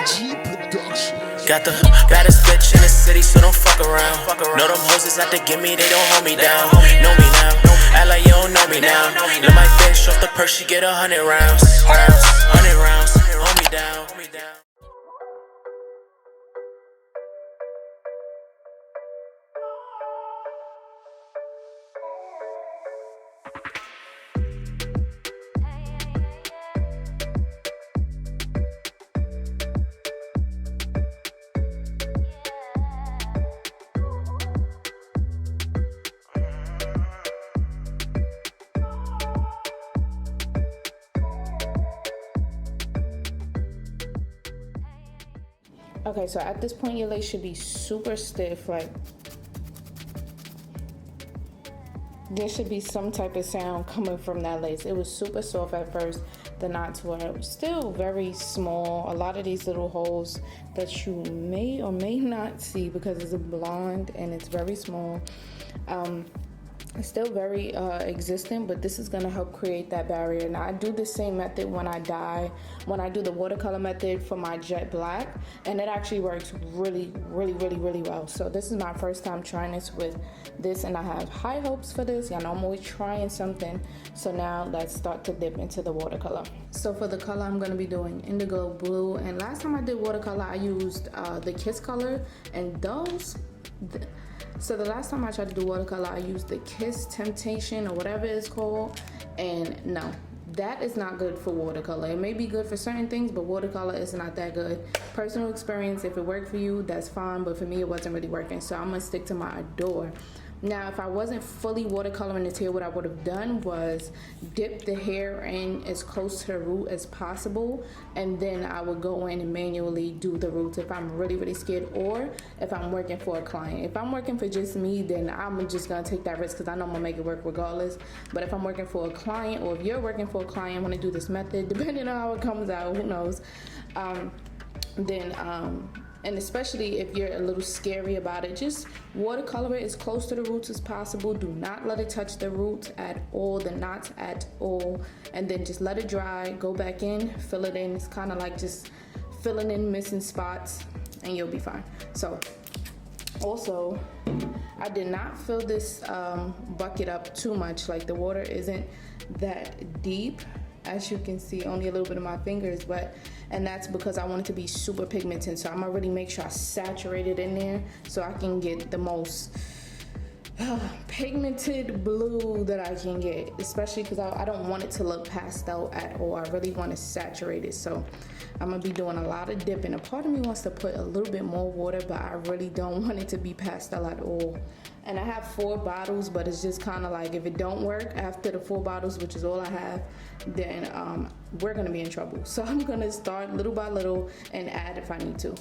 Got the baddest bitch in the city, so don't fuck around. Know them hoes is out to get me, they don't hold me down. Know me now, act like you don't know me now. Let my bitch off the purse, she get 100 rounds. 100 rounds, hold me down. Okay, so at this point your lace should be super stiff. Like, there should be some type of sound coming from that lace. It was super soft at first. The knots were still very small. A lot of these little holes that you may or may not see because it's a blonde and it's very small. It's still very existent, but this is going to help create that barrier. Now, I do the same method when I dye, when I do the watercolor method for my jet black, and it actually works really well. So this is my first time trying this with this, and I have high hopes for this. Y'all know I'm always trying something. So now let's start to dip into the watercolor. So for the color, I'm going to be doing indigo blue, and last time I did watercolor, I used the Kiss color, and those... So the last time I tried to do watercolor, I used the Kiss Temptation or whatever it's called, and no, that is not good for watercolor. It may be good for certain things, but watercolor is not that good. Personal experience, if it worked for you, that's fine, but for me, it wasn't really working, so I'm gonna stick to my Adore. Now, if I wasn't fully watercoloring this hair, what I would have done was dip the hair in as close to the root as possible, and then I would go in and manually do the roots if I'm really scared, or if I'm working for a client. If I'm working for just me, then I'm just gonna take that risk because I know I'm gonna make it work regardless. But if I'm working for a client, or if you're working for a client, want to do this method, depending on how it comes out, who knows, and especially if you're a little scary about it, just watercolor it as close to the roots as possible. Do not let it touch the roots at all, the knots at all, and then just let it dry, go back in, fill it in. It's kind of like just filling in missing spots, and you'll be fine. So also, I did not fill this bucket up too much. Like, the water isn't that deep, as you can see, only a little bit of my fingers, and that's because I want it to be super pigmented. So I'm gonna really make sure I saturate it in there so I can get the most pigmented blue that I can get, especially because I don't want it to look pastel at all. I really want to saturate it, so I'm gonna be doing a lot of dipping. A part of me wants to put a little bit more water, but I really don't want it to be pastel at all. And I have 4 bottles, but it's just kind of like, if it don't work after the 4 bottles, which is all I have, then we're gonna be in trouble. So I'm gonna start little by little and add if I need to.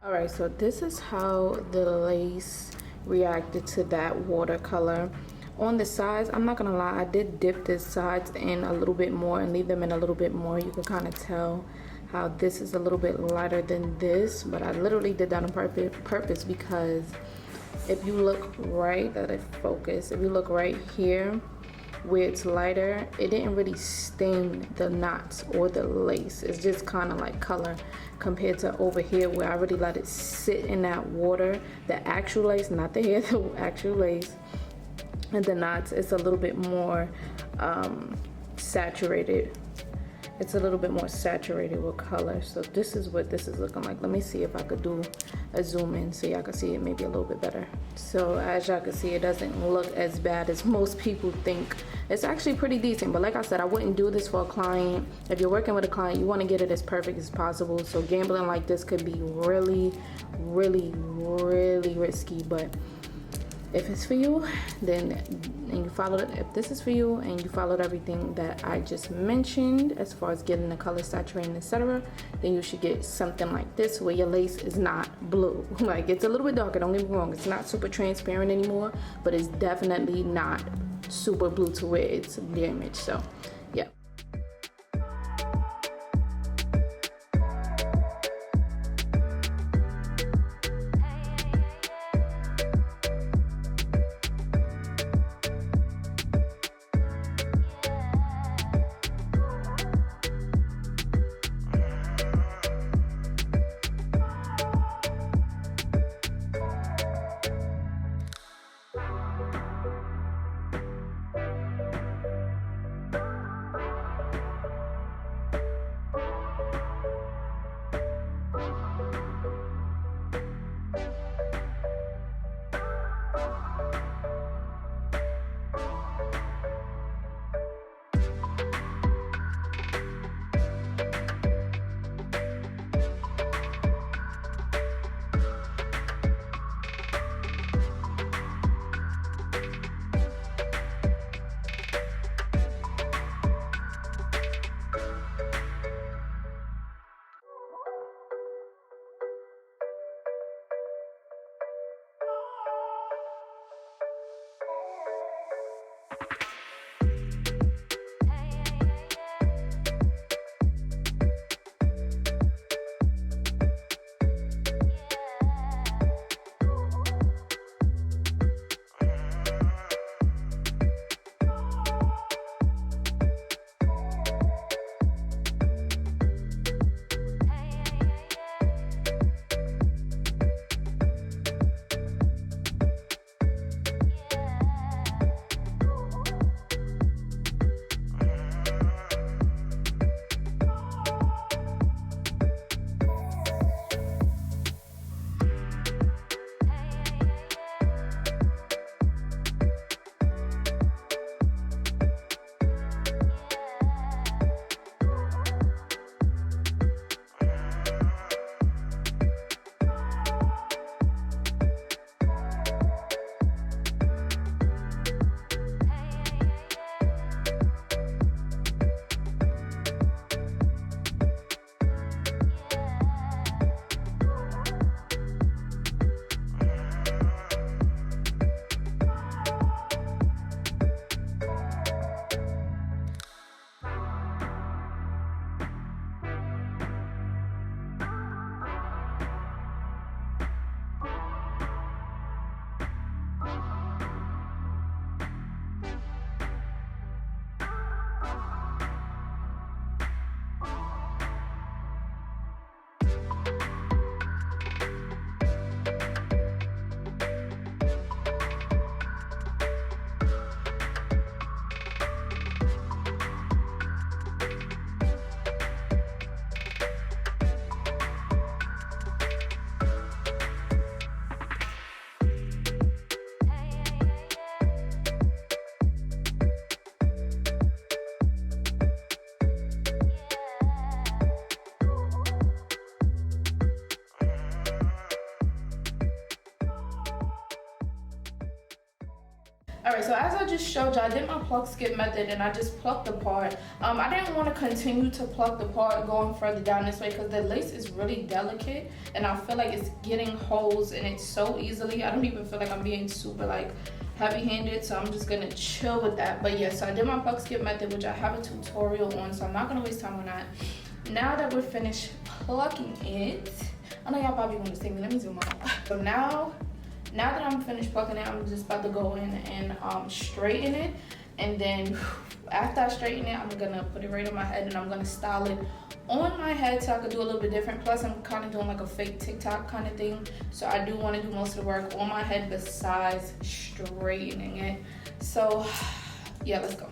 All right, so this is how the lace reacted to that watercolor. On the sides, I'm not gonna lie, I did dip the sides in a little bit more and leave them in a little bit more. You can kind of tell how this is a little bit lighter than this, but I literally did that on purpose because if you look right, that it focus, if you look right here where it's lighter, it didn't really stain the knots or the lace. It's just kind of like color compared to over here where I already let it sit in that water. The actual lace, not the hair, the actual lace. And the knots, it's a little bit more saturated. It's a little bit more saturated with color. So this is what this is looking like. Let me see if I could do a zoom in so y'all can see it maybe a little bit better. So as y'all can see, it doesn't look as bad as most people think. It's actually pretty decent, but like I said, I wouldn't do this for a client. If you're working with a client, you want to get it as perfect as possible. So gambling like this could be really, really, really risky, but if it's for you, then and you followed it, if this is for you and you followed everything that I just mentioned as far as getting the color saturating, etc., then you should get something like this where your lace is not blue. Like, it's a little bit darker, don't get me wrong, it's not super transparent anymore, but it's definitely not super blue to where it's damaged. So yeah. Alright, so as I just showed you, I did my pluck skip method and I just plucked the part. I didn't want to continue to pluck the part going further down this way because the lace is really delicate and I feel like it's getting holes in it so easily. I don't even feel like I'm being super like heavy-handed, so I'm just gonna chill with that. But yes, so I did my pluck skip method, which I have a tutorial on, so I'm not gonna waste time on that. Now that we're finished plucking it, I know y'all probably want to see me, let me zoom out. So now that I'm finished plucking it, I'm just about to go in and straighten it. And then after I straighten it, I'm gonna put it right on my head and I'm gonna style it on my head so I could do a little bit different. Plus I'm kind of doing like a fake TikTok kind of thing. So I do want to do most of the work on my head besides straightening it. So yeah, let's go.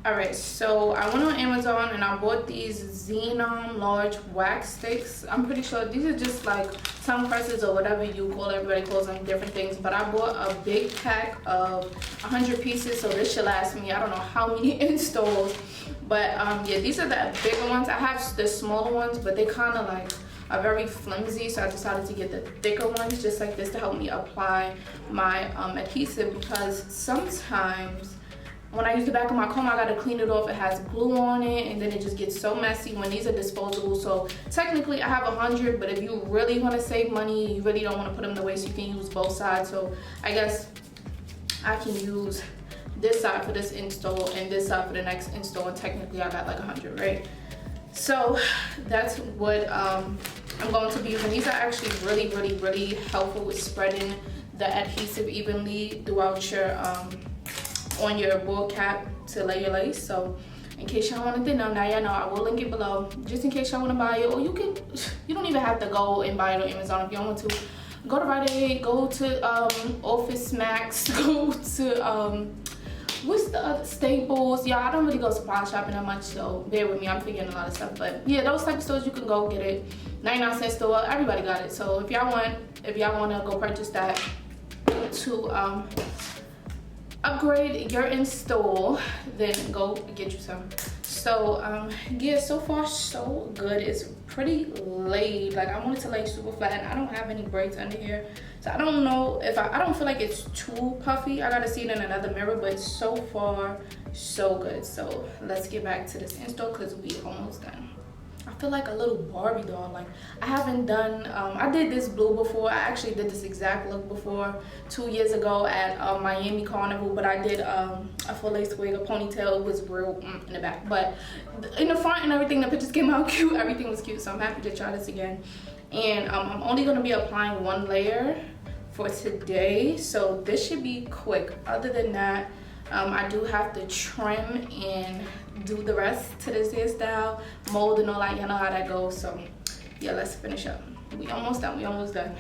Alright, so I went on Amazon and I bought these Xenon large wax sticks. I'm pretty sure these are just like tongue presses or whatever you call it. Everybody calls them different things. But I bought a big pack of 100 pieces, so this should last me I don't know how many installs. But yeah, these are the bigger ones. I have the smaller ones, but they kind of like are very flimsy, so I decided to get the thicker ones just like this to help me apply my adhesive, because sometimes when I use the back of my comb, I gotta clean it off. It has glue on it, and then it just gets so messy when these are disposable. So technically I have 100, but if you really wanna save money, you really don't wanna put them in the waste, you can use both sides. So I guess I can use this side for this install and this side for the next install, and technically I got like 100, right? So that's what I'm going to be using. These are actually really helpful with spreading the adhesive evenly throughout your on your board cap to lay your lace. So in case y'all wanted to know, now y'all know. I will link it below just in case y'all want to buy it, or you don't even have to go and buy it on Amazon if you don't want to. Go to Rite Aid, go to Office Max, go to what's the other, Staples. Yeah, I don't really go supply shopping that much, so bear with me, I'm forgetting a lot of stuff. But yeah, those type of stores you can go get it. 99-cent store, everybody got it. So if y'all want to go purchase that to upgrade your install, then go get you some. So yeah, so far so good. It's pretty laid. Like, I want it to lay super flat, and I don't have any braids under here, so I don't know if I don't feel like it's too puffy. I gotta see it in another mirror, but so far so good. So let's get back to this install because we almost done. I feel like a little Barbie doll. Like, I haven't done I did this blue before. I actually did this exact look before 2 years ago at Miami Carnival, but I did a full lace wig, a ponytail. It was real in the back, but in the front and everything, the pictures came out cute. Everything was cute, so I'm happy to try this again. And I'm only going to be applying one layer for today, so this should be quick. Other than that, I do have to trim and do the rest to this hairstyle, mold and all that. Y'all know how that goes. So yeah, let's finish up. We almost done.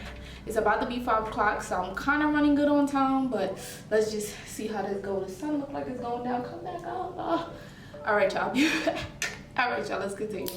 It's about to be 5 o'clock, so I'm kind of running good on time, but let's just see how this goes. The sun looks like it's going down. Come back up. Oh. All right, y'all. All right, y'all, let's continue.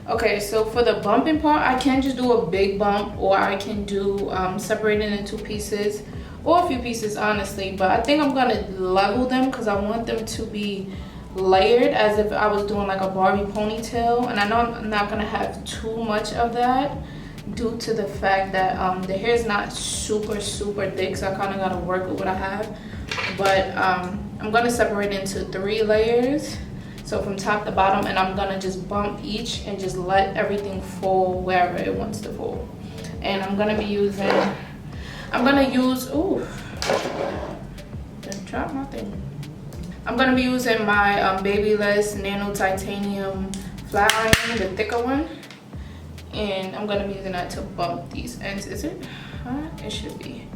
Okay, so for the bumping part, I can just do a big bump, or I can do separate it into 2 pieces, or a few pieces, honestly. But I think I'm gonna level them because I want them to be layered as if I was doing like a Barbie ponytail. And I know I'm not gonna have too much of that due to the fact that the hair is not super thick, so I kind of gotta work with what I have. But I'm gonna separate into 3 layers, so from top to bottom, and I'm gonna just bump each and just let everything fall wherever it wants to fall. And I'm gonna use ooh, didn't drop my thing. I'm gonna be using my Babyless Nano Titanium flat iron, the thicker one, and I'm gonna be using that to bump these ends. Is it? It should be.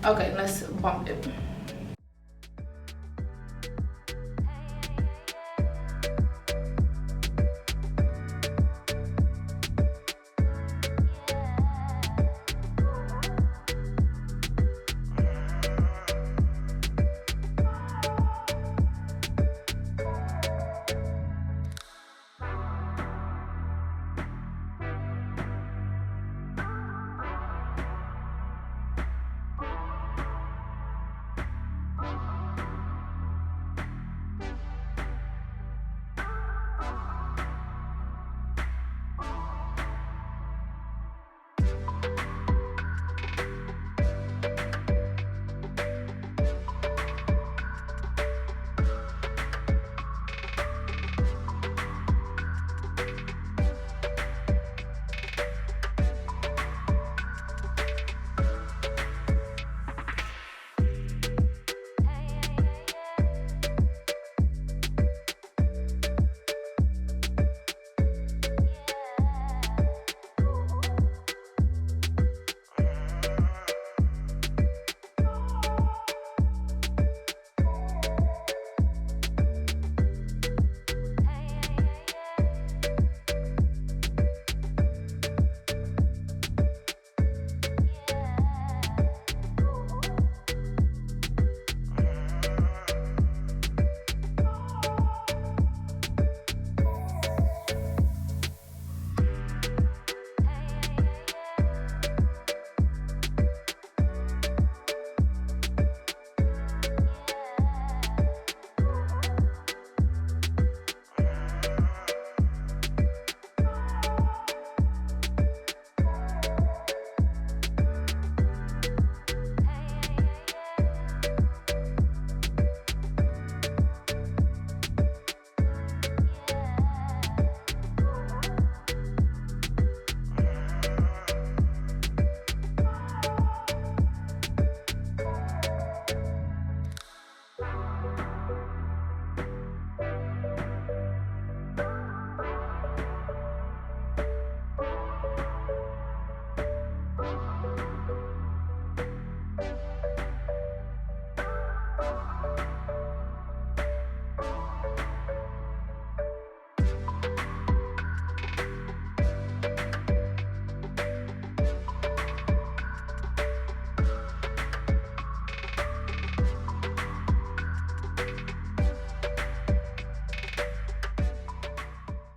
Okay, let's bump it.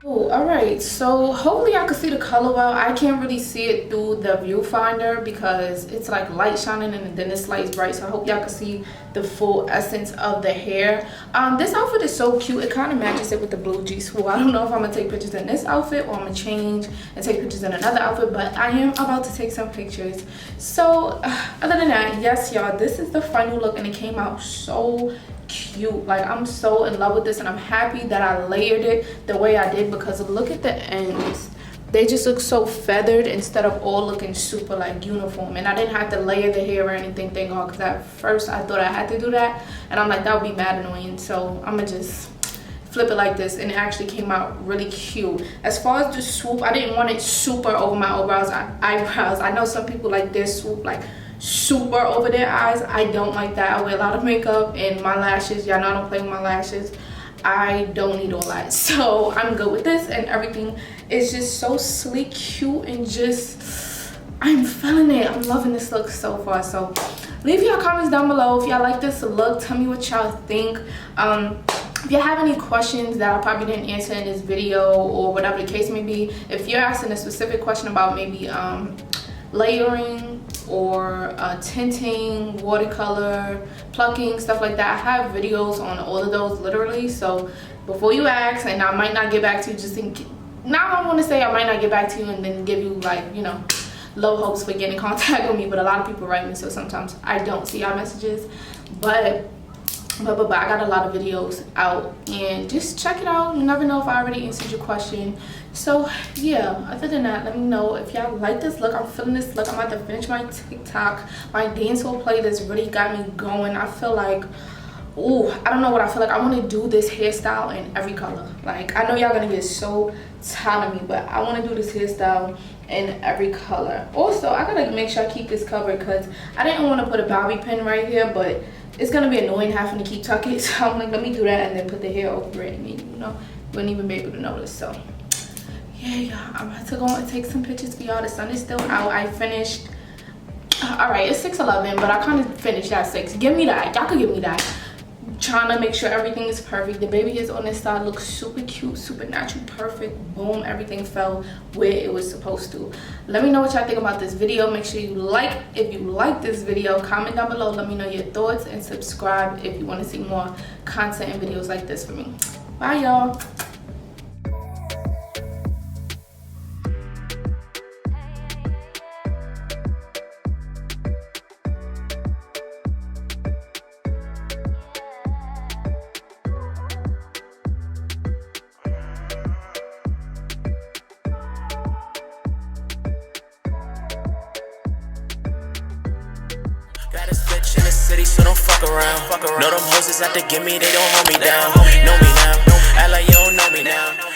All right, so hopefully y'all can see the color well. I can't really see it through the viewfinder because it's like light shining and then this light's bright, so I hope y'all can see the full essence of the hair. This outfit is so cute. It kind of matches it with the blue G-Swoop. I don't know if I'm gonna take pictures in this outfit or I'm gonna change and take pictures in another outfit, but I am about to take some pictures. So other than that, yes y'all, this is the final look and it came out so cute. Like, I'm so in love with this and I'm happy that I layered it the way I did because look at the ends. They just look so feathered instead of all looking super like uniform. And I didn't have to layer the hair or anything, thank God, because at first I thought I had to do that and I'm like, that would be mad annoying. So I'm gonna just flip it like this and it actually came out really cute. As far as the swoop, I didn't want it super over my eyebrows. I know some people like their swoop like super over their eyes. I don't like that. I wear a lot of makeup and my lashes, y'all know I don't play with my lashes. I don't need all that, so I'm good with this and everything is just so sleek, cute, and just I'm feeling it. I'm loving this look so far. So leave your comments down below if y'all like this look. Tell me what y'all think. if you have any questions that I probably didn't answer in this video, or whatever the case may be, if you're asking a specific question about maybe layering or tinting, watercolor, plucking, stuff like that, I have videos on all of those literally. So before you ask, and I might not get back to you, just think, now I want to say I might not get back to you and then give you, like, you know, low hopes for getting in contact with me, but a lot of people write me, so sometimes I don't see our messages. But I got a lot of videos out, and just check it out. You never know if I already answered your question. So yeah, other than that, let me know if y'all like this look. I'm feeling this look. I'm about to finish my TikTok. My dancehall playlist really got me going. I feel like, ooh, I don't know what I feel like. I want to do this hairstyle in every color. Like, I know y'all gonna get so tired of me, but I want to do this hairstyle in every color. Also, I gotta make sure I keep this covered, because I didn't want to put a bobby pin right here, but it's gonna be annoying having to keep tucking it. So I'm like, let me do that and then put the hair over it, and you know, you wouldn't even be able to notice. So yeah, y'all, I'm about to go and take some pictures for y'all. The sun is still out. I finished, all right, it's 6:11, but I kind of finished at 6. Give me that. Y'all could give me that. Trying to make sure everything is perfect. The baby hairs on this side looks super cute, super natural, perfect. Boom, everything fell where it was supposed to. Let me know what y'all think about this video. Make sure you like, if you like this video, comment down below, let me know your thoughts, and subscribe if you want to see more content and videos like this for me. Bye, y'all. Got a bitch in the city, so don't fuck around. Know them hoes is out to get me, they don't hold me down. Know me now, act like you don't know me now.